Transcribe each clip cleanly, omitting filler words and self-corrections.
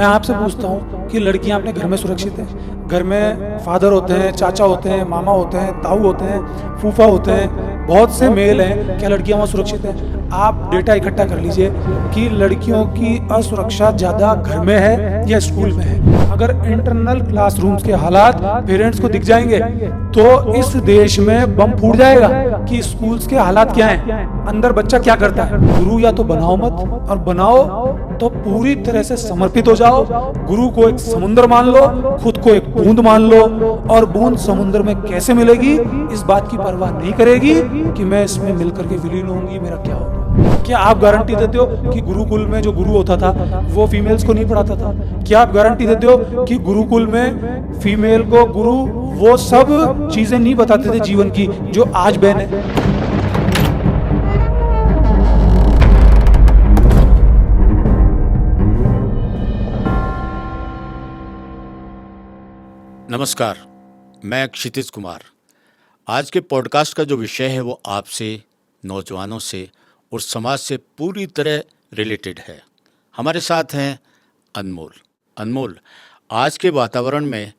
मैं आपसे पूछता हूँ कि लड़कियाँ अपने घर में सुरक्षित हैं? घर में फादर होते हैं, चाचा होते हैं, मामा होते हैं, ताऊ होते हैं, फूफा होते हैं, बहुत से मेल हैं, क्या लड़कियाँ वहाँ सुरक्षित हैं? आप डेटा इकट्ठा कर लीजिए कि लड़कियों की असुरक्षा ज़्यादा घर में है या स्कूल में है। अगर इंटरनल क्लासरूम्स के हालात पेरेंट्स को दिख जाएंगे तो इस देश में बम फूट जाएगा कि स्कूल्स के हालात क्या हैं, अंदर बच्चा क्या करता है। गुरु या तो बनाओ मत, और बनाओ तो पूरी तरह से समर्पित हो जाओ। गुरु को एक समुद्र मान लो, खुद को एक बूंद मान लो, और बूंद समुद्र में कैसे मिलेगी इस बात की परवाह नहीं करेगी कि मैं इसमें मिलकर के विलीन होंगी, मेरा क्या होगा। क्या आप गारंटी देते हो कि गुरुकुल में जो गुरु होता था वो फीमेल्स को नहीं पढ़ाता था? क्या आप गारंटी देते हो कि गुरुकुल में फीमेल को गुरु वो सब चीजें नहीं बताते थे जीवन की जो आज बैन है? नमस्कार, मैं क्षितिज कुमार। आज के पॉडकास्ट का जो विषय है वो आपसे, नौजवानों से और समाज से पूरी तरह रिलेटेड है। हमारे साथ हैं अनमोल। अनमोल, आज के वातावरण में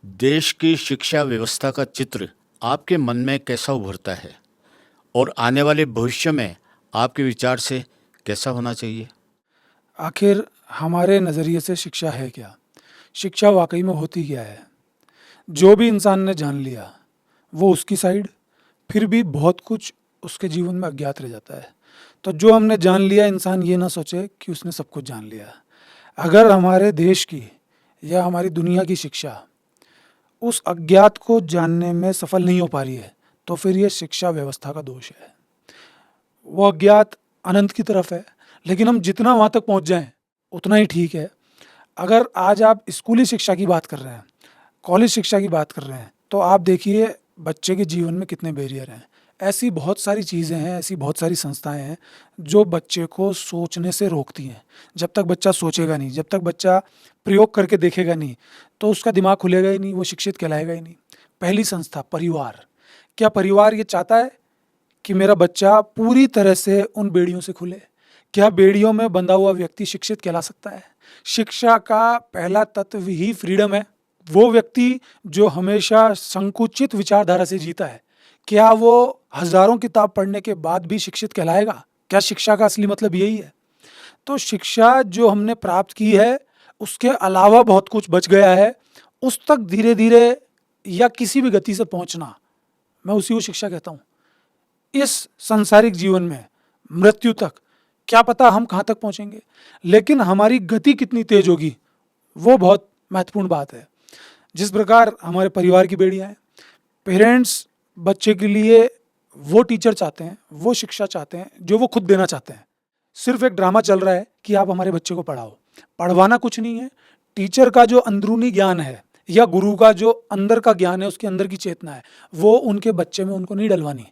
देश की शिक्षा व्यवस्था का चित्र आपके मन में कैसा उभरता है और आने वाले भविष्य में आपके विचार से कैसा होना चाहिए? आखिर हमारे नज़रिए से शिक्षा है क्या? शिक्षा वाकई में होती क्या है? जो भी इंसान ने जान लिया वो उसकी साइड, फिर भी बहुत कुछ उसके जीवन में अज्ञात रह जाता है। तो जो हमने जान लिया, इंसान ये ना सोचे कि उसने सब कुछ जान लिया। अगर हमारे देश की या हमारी दुनिया की शिक्षा उस अज्ञात को जानने में सफल नहीं हो पा रही है तो फिर ये शिक्षा व्यवस्था का दोष है। वो अज्ञात अनंत की तरफ है, लेकिन हम जितना वहाँ तक पहुँच जाएं उतना ही ठीक है। अगर आज आप स्कूली शिक्षा की बात कर रहे हैं, कॉलेज शिक्षा की बात कर रहे हैं, तो आप देखिए बच्चे के जीवन में कितने बैरियर हैं। ऐसी बहुत सारी चीज़ें हैं, ऐसी बहुत सारी संस्थाएं हैं जो बच्चे को सोचने से रोकती हैं। जब तक बच्चा सोचेगा नहीं, जब तक बच्चा प्रयोग करके देखेगा नहीं, तो उसका दिमाग खुलेगा ही नहीं, वो शिक्षित कहलाएगा ही नहीं। पहली संस्था परिवार। क्या परिवार ये चाहता है कि मेरा बच्चा पूरी तरह से उन बेड़ियों से खुले? क्या बेड़ियों में बंधा हुआ व्यक्ति शिक्षित कहला सकता है? शिक्षा का पहला तत्व ही फ्रीडम है। वो व्यक्ति जो हमेशा संकुचित विचारधारा से जीता है, क्या वो हजारों किताब पढ़ने के बाद भी शिक्षित कहलाएगा? क्या शिक्षा का असली मतलब यही है? तो शिक्षा जो हमने प्राप्त की है उसके अलावा बहुत कुछ बच गया है, उस तक धीरे धीरे या किसी भी गति से पहुंचना, मैं उसी को शिक्षा कहता हूँ। इस सांसारिक जीवन में मृत्यु तक क्या पता हम कहाँ तक पहुँचेंगे, लेकिन हमारी गति कितनी तेज होगी वो बहुत महत्वपूर्ण बात है। जिस प्रकार हमारे परिवार की बेड़ियाँ हैं, पेरेंट्स बच्चे के लिए वो टीचर चाहते हैं, वो शिक्षा चाहते हैं जो वो खुद देना चाहते हैं। सिर्फ एक ड्रामा चल रहा है कि आप हमारे बच्चे को पढ़ाओ। पढ़वाना कुछ नहीं है। टीचर का जो अंदरूनी ज्ञान है या गुरु का जो अंदर का ज्ञान है, उसके अंदर की चेतना है, वो उनके बच्चे में उनको नहीं डलवानी।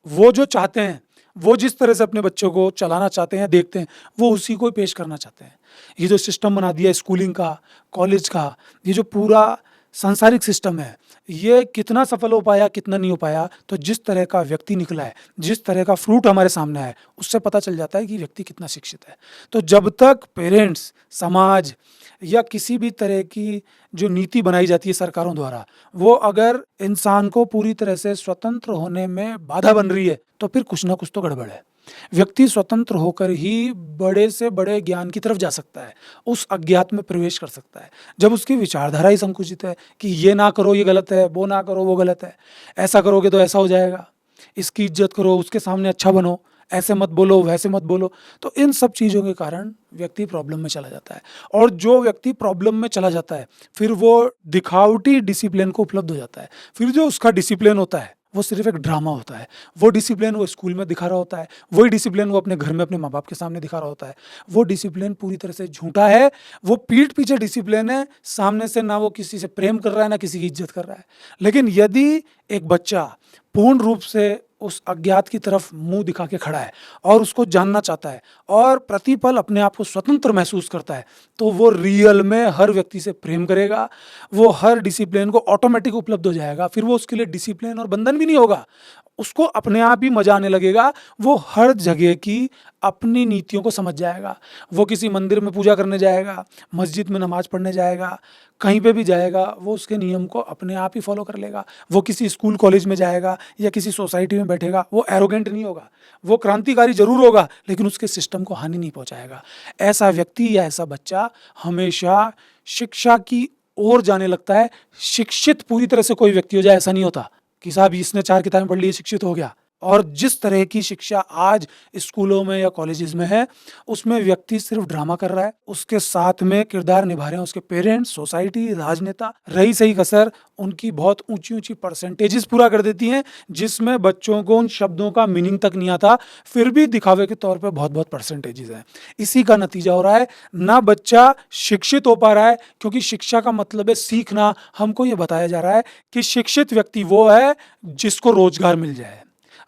वो जो चाहते हैं, वो जिस तरह से अपने बच्चों को चलाना चाहते हैं, देखते हैं, वो उसी को पेश करना चाहते हैं। ये जो सिस्टम बना दिया स्कूलिंग का, कॉलेज का, ये जो पूरा सांसारिक सिस्टम है, ये कितना सफल हो पाया, कितना नहीं हो पाया, तो जिस तरह का व्यक्ति निकला है, जिस तरह का फ्रूट हमारे सामने है, उससे पता चल जाता है कि व्यक्ति कितना शिक्षित है। तो जब तक पेरेंट्स, समाज या किसी भी तरह की जो नीति बनाई जाती है सरकारों द्वारा, वो अगर इंसान को पूरी तरह से स्वतंत्र होने में बाधा बन रही है तो फिर कुछ ना कुछ तो गड़बड़ है। व्यक्ति स्वतंत्र होकर ही बड़े से बड़े ज्ञान की तरफ जा सकता है, उस अज्ञात में प्रवेश कर सकता है। जब उसकी विचारधारा ही संकुचित है कि ये ना करो ये गलत है, वो ना करो वो गलत है, ऐसा करोगे तो ऐसा हो जाएगा, इसकी इज्जत करो, उसके सामने अच्छा बनो, ऐसे मत बोलो, वैसे मत बोलो, तो इन सब चीज़ों के कारण व्यक्ति प्रॉब्लम में चला जाता है। और जो व्यक्ति प्रॉब्लम में चला जाता है फिर वो दिखावटी डिसिप्लिन को उपलब्ध हो जाता है। फिर जो उसका डिसिप्लिन होता है वो सिर्फ एक ड्रामा होता है। वो डिसिप्लिन वो स्कूल में दिखा रहा होता है, वही डिसिप्लिन वो अपने घर में अपने माँ बाप के सामने दिखा रहा होता है। वो डिसिप्लिन पूरी तरह से झूठा है। वो पीठ पीछे डिसिप्लिन है, सामने से ना वो किसी से प्रेम कर रहा है ना किसी की इज्जत कर रहा है। लेकिन यदि एक बच्चा पूर्ण रूप से उस अज्ञात की तरफ मुंह दिखा के खड़ा है और उसको जानना चाहता है और प्रतिपल अपने आप को स्वतंत्र महसूस करता है, तो वो रियल में हर व्यक्ति से प्रेम करेगा। वो हर डिसिप्लिन को ऑटोमेटिक उपलब्ध हो जाएगा। फिर वो उसके लिए डिसिप्लिन और बंधन भी नहीं होगा, उसको अपने आप ही मजा आने लगेगा। वो हर जगह की अपनी नीतियों को समझ जाएगा। वो किसी मंदिर में पूजा करने जाएगा, मस्जिद में नमाज पढ़ने जाएगा, कहीं पे भी जाएगा, वो उसके नियम को अपने आप ही फॉलो कर लेगा। वो किसी स्कूल कॉलेज में जाएगा या किसी सोसाइटी में बैठेगा, वो एरोगेंट नहीं होगा, वो क्रांतिकारी जरूर होगा लेकिन उसके सिस्टम को हानि नहीं पहुंचाएगा। ऐसा व्यक्ति या ऐसा बच्चा हमेशा शिक्षा की ओर जाने लगता है। शिक्षित पूरी तरह से कोई व्यक्ति हो जाए ऐसा नहीं होता कि साहब इसने 4 किताबें पढ़ ली शिक्षित हो गया। और जिस तरह की शिक्षा आज स्कूलों में या कॉलेजेस में है, उसमें व्यक्ति सिर्फ ड्रामा कर रहा है, उसके साथ में किरदार निभा रहे हैं उसके पेरेंट्स, सोसाइटी, राजनेता। रही सही कसर उनकी बहुत ऊंची ऊंची परसेंटेजेस पूरा कर देती हैं, जिसमें बच्चों को उन शब्दों का मीनिंग तक नहीं आता, फिर भी दिखावे के तौर पे बहुत बहुत परसेंटेजेस हैं। इसी का नतीजा हो रहा है, ना बच्चा शिक्षित हो पा रहा है, क्योंकि शिक्षा का मतलब है सीखना। हमको ये बताया जा रहा है कि शिक्षित व्यक्ति वो है जिसको रोजगार मिल जाए।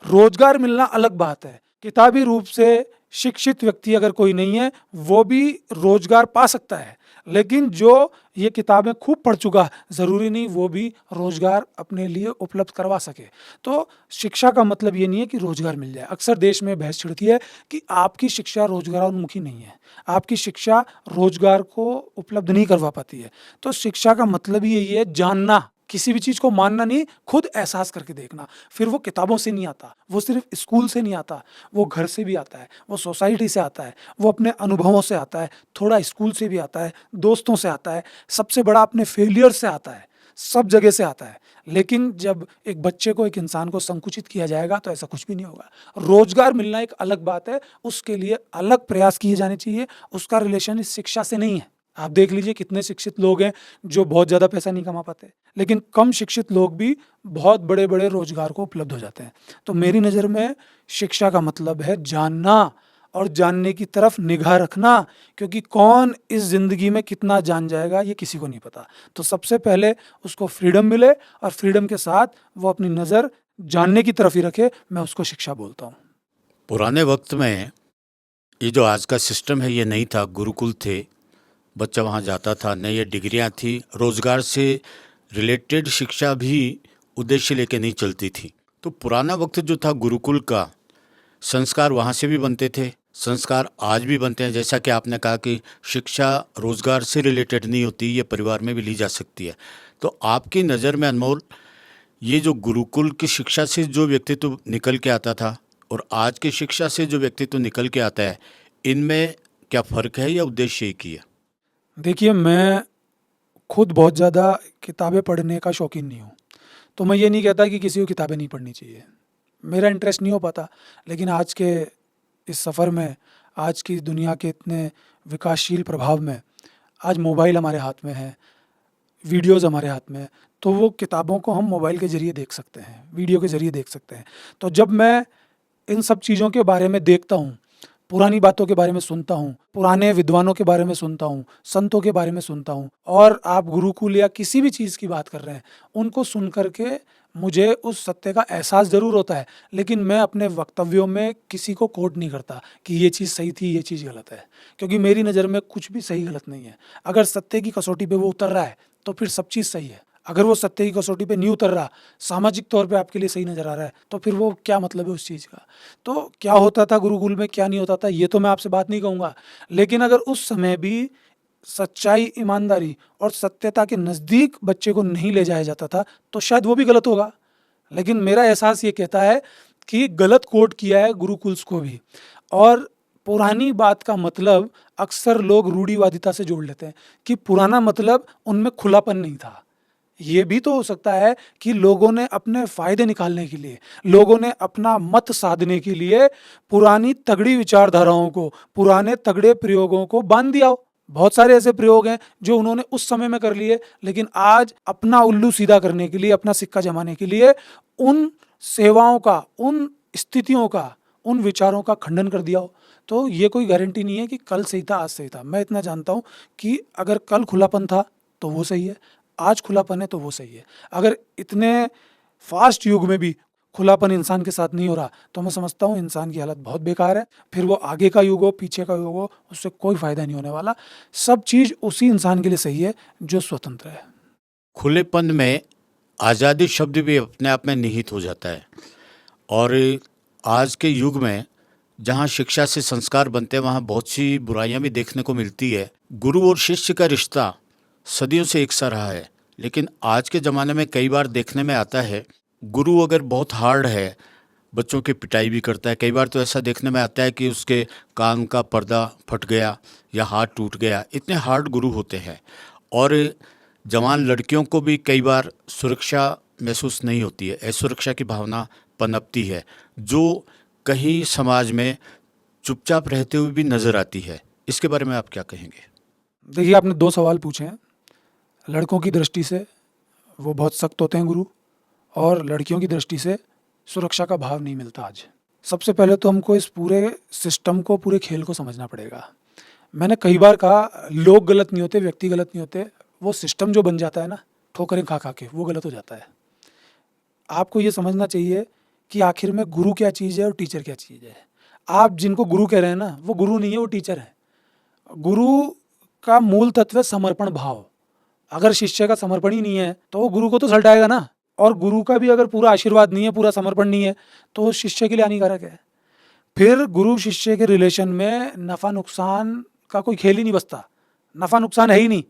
रोजगार मिलना अलग बात है। किताबी रूप से शिक्षित व्यक्ति अगर कोई नहीं है, वो भी रोजगार पा सकता है, लेकिन जो ये किताबें खूब पढ़ चुका, जरूरी नहीं वो भी रोजगार अपने लिए उपलब्ध करवा सके। तो शिक्षा का मतलब ये नहीं है कि रोजगार मिल जाए। अक्सर देश में बहस छिड़ती है कि आपकी शिक्षा रोजगारोन्मुखी नहीं है, आपकी शिक्षा रोजगार को उपलब्ध नहीं करवा पाती है। तो शिक्षा का मतलब ही यही है, जानना, किसी भी चीज को मानना नहीं, खुद एहसास करके देखना। फिर वो किताबों से नहीं आता, वो सिर्फ स्कूल से नहीं आता, वो घर से भी आता है, वो सोसाइटी से आता है, वो अपने अनुभवों से आता है, थोड़ा स्कूल से भी आता है, दोस्तों से आता है, सबसे बड़ा अपने फेलियर से आता है, सब जगह से आता है। लेकिन जब एक बच्चे को, एक इंसान को संकुचित किया जाएगा तो ऐसा कुछ भी नहीं होगा। रोजगार मिलना एक अलग बात है, उसके लिए अलग प्रयास किए जाने चाहिए, उसका रिलेशन इस शिक्षा से नहीं है। आप देख लीजिए कितने शिक्षित लोग हैं जो बहुत ज़्यादा पैसा नहीं कमा पाते, लेकिन कम शिक्षित लोग भी बहुत बड़े बड़े रोजगार को उपलब्ध हो जाते हैं। तो मेरी नज़र में शिक्षा का मतलब है जानना और जानने की तरफ निगाह रखना, क्योंकि कौन इस ज़िंदगी में कितना जान जाएगा ये किसी को नहीं पता। तो सबसे पहले उसको फ्रीडम मिले और फ्रीडम के साथ वो अपनी नज़र जानने की तरफ ही रखे, मैं उसको शिक्षा बोलता हूँ। पुराने वक्त में ये जो आज का सिस्टम है ये नहीं था, गुरुकुल थे, बच्चा वहाँ जाता था, न ये डिग्रियाँ थी, रोजगार से रिलेटेड शिक्षा भी उद्देश्य लेके नहीं चलती थी। तो पुराना वक्त जो था गुरुकुल का, संस्कार वहाँ से भी बनते थे, संस्कार आज भी बनते हैं। जैसा कि आपने कहा कि शिक्षा रोजगार से रिलेटेड नहीं होती, ये परिवार में भी ली जा सकती है। तो आपकी नज़र में अनमोल, ये जो गुरुकुल की शिक्षा से जो व्यक्तित्व निकल के आता था और आज की शिक्षा से जो व्यक्तित्व निकल के आता है, इनमें क्या फ़र्क है या उद्देश्य एक ही है? देखिए, मैं खुद बहुत ज़्यादा किताबें पढ़ने का शौकीन नहीं हूँ, तो मैं ये नहीं कहता कि किसी को किताबें नहीं पढ़नी चाहिए, मेरा इंटरेस्ट नहीं हो पाता। लेकिन आज के इस सफ़र में, आज की दुनिया के इतने विकासशील प्रभाव में, आज मोबाइल हमारे हाथ में है, वीडियोज़ हमारे हाथ में है, तो वो किताबों को हम मोबाइल के ज़रिए देख सकते हैं, वीडियो के ज़रिए देख सकते हैं। तो जब मैं इन सब चीज़ों के बारे में देखता हूँ, पुरानी बातों के बारे में सुनता हूँ, पुराने विद्वानों के बारे में सुनता हूँ, संतों के बारे में सुनता हूँ, और आप गुरुकुल या किसी भी चीज़ की बात कर रहे हैं, उनको सुन करके मुझे उस सत्य का एहसास ज़रूर होता है। लेकिन मैं अपने वक्तव्यों में किसी को कोट नहीं करता कि ये चीज़ सही थी, ये चीज़ गलत है, क्योंकि मेरी नज़र में कुछ भी सही गलत नहीं है। अगर सत्य की कसौटी पे वो उतर रहा है तो फिर सब चीज़ सही है। अगर वो सत्य की कसौटी पे नहीं उतर रहा, सामाजिक तौर पे आपके लिए सही नज़र आ रहा है, तो फिर वो क्या मतलब है उस चीज़ का। तो क्या होता था गुरुकुल में, क्या नहीं होता था, ये तो मैं आपसे बात नहीं कहूँगा। लेकिन अगर उस समय भी सच्चाई, ईमानदारी और सत्यता के नज़दीक बच्चे को नहीं ले जाया जाता था, तो शायद वो भी गलत होगा। लेकिन मेरा एहसास ये कहता है कि गलत कोट किया है गुरुकुल्स को भी। और पुरानी बात का मतलब अक्सर लोग रूढ़िवादिता से जोड़ लेते हैं कि पुराना मतलब उनमें खुलापन नहीं था। ये भी तो हो सकता है कि लोगों ने अपने फायदे निकालने के लिए, लोगों ने अपना मत साधने के लिए पुरानी तगड़ी विचारधाराओं को, पुराने तगड़े प्रयोगों को बांध दिया हो। बहुत सारे ऐसे प्रयोग हैं जो उन्होंने उस समय में कर लिए, लेकिन आज अपना उल्लू सीधा करने के लिए, अपना सिक्का जमाने के लिए उन सेवाओं का, उन स्थितियों का, उन विचारों का खंडन कर दिया हो। तो ये कोई गारंटी नहीं है कि कल सही था, आज सही था। मैं इतना जानता हूँ कि अगर कल खुलापन था तो वो सही है, आज खुलापन है तो वो सही है। अगर इतने फास्ट युग में भी खुलापन इंसान के साथ नहीं हो रहा, तो मैं समझता हूँ इंसान की हालत बहुत बेकार है। फिर वो आगे का युग हो, पीछे का युग हो, उससे कोई फ़ायदा नहीं होने वाला। सब चीज़ उसी इंसान के लिए सही है जो स्वतंत्र है। खुलेपन में आज़ादी शब्द भी अपने आप में निहित हो जाता है। और आज के युग में जहाँ शिक्षा से संस्कार बनते हैं वहाँ बहुत सी बुराइयाँ भी देखने को मिलती है। गुरु और शिष्य का रिश्ता सदियों से एक सा रहा है, लेकिन आज के ज़माने में कई बार देखने में आता है गुरु अगर बहुत हार्ड है, बच्चों की पिटाई भी करता है। कई बार तो ऐसा देखने में आता है कि उसके कान का पर्दा फट गया या हाथ टूट गया, इतने हार्ड गुरु होते हैं। और जवान लड़कियों को भी कई बार सुरक्षा महसूस नहीं होती है, असुरक्षा की भावना पनपती है, जो कहीं समाज में चुपचाप रहते हुए भी नज़र आती है। इसके बारे में आप क्या कहेंगे? देखिए, आपने 2 सवाल पूछे हैं। लड़कों की दृष्टि से वो बहुत सख्त होते हैं गुरु, और लड़कियों की दृष्टि से सुरक्षा का भाव नहीं मिलता आज। सबसे पहले तो हमको इस पूरे सिस्टम को, पूरे खेल को समझना पड़ेगा। मैंने कई बार कहा, लोग गलत नहीं होते, व्यक्ति गलत नहीं होते, वो सिस्टम जो बन जाता है ना ठोकरें खा खा के, वो गलत हो जाता है। आपको ये समझना चाहिए कि आखिर में गुरु क्या चीज़ है और टीचर क्या चीज़ है। आप जिनको गुरु कह रहे हैं ना, वो गुरु नहीं है, वो टीचर है। गुरु का मूल तत्व है समर्पण भाव। अगर शिष्य का समर्पण ही नहीं है तो वो गुरु को तो सल्टाएगा ना, और गुरु का भी अगर पूरा आशीर्वाद नहीं है, पूरा समर्पण नहीं है, तो शिष्य के लिए हानिकारक है। फिर गुरु शिष्य के रिलेशन में नफ़ा नुकसान का कोई खेल ही नहीं बसता, नफ़ा नुकसान है ही नहीं।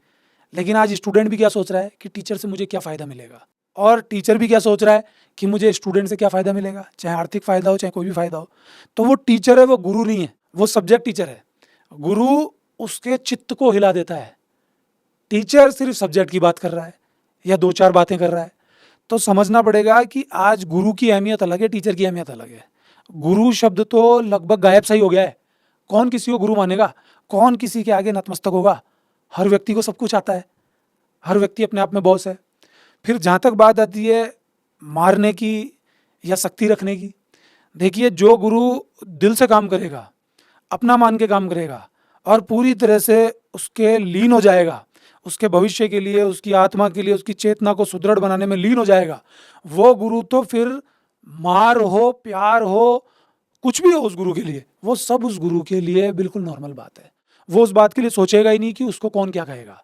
लेकिन आज स्टूडेंट भी क्या सोच रहा है कि टीचर से मुझे क्या फ़ायदा मिलेगा, और टीचर भी क्या सोच रहा है कि मुझे स्टूडेंट से क्या फ़ायदा मिलेगा, चाहे आर्थिक फ़ायदा हो चाहे कोई भी फ़ायदा हो। तो वो टीचर है, वो गुरु नहीं है, वो सब्जेक्ट टीचर है। गुरु उसके चित्त को हिला देता है, टीचर सिर्फ सब्जेक्ट की बात कर रहा है या 2-4 बातें कर रहा है। तो समझना पड़ेगा कि आज गुरु की अहमियत अलग है, टीचर की अहमियत अलग है। गुरु शब्द तो लगभग गायब सा ही हो गया है। कौन किसी को गुरु मानेगा, कौन किसी के आगे नतमस्तक होगा? हर व्यक्ति को सब कुछ आता है, हर व्यक्ति अपने आप में बॉस है। फिर जहाँ तक बात आती है मारने की या सख्ती रखने की, देखिए, जो गुरु दिल से काम करेगा, अपना मान के काम करेगा और पूरी तरह से उसके लीन हो जाएगा, उसके भविष्य के लिए, उसकी आत्मा के लिए, उसकी चेतना को सुदृढ़ बनाने में लीन हो जाएगा, वो गुरु तो फिर मार हो, प्यार हो, कुछ भी हो उस गुरु के लिए, वो सब उस गुरु के लिए बिल्कुल नॉर्मल बात है। वो उस बात के लिए सोचेगा ही नहीं कि उसको कौन क्या कहेगा।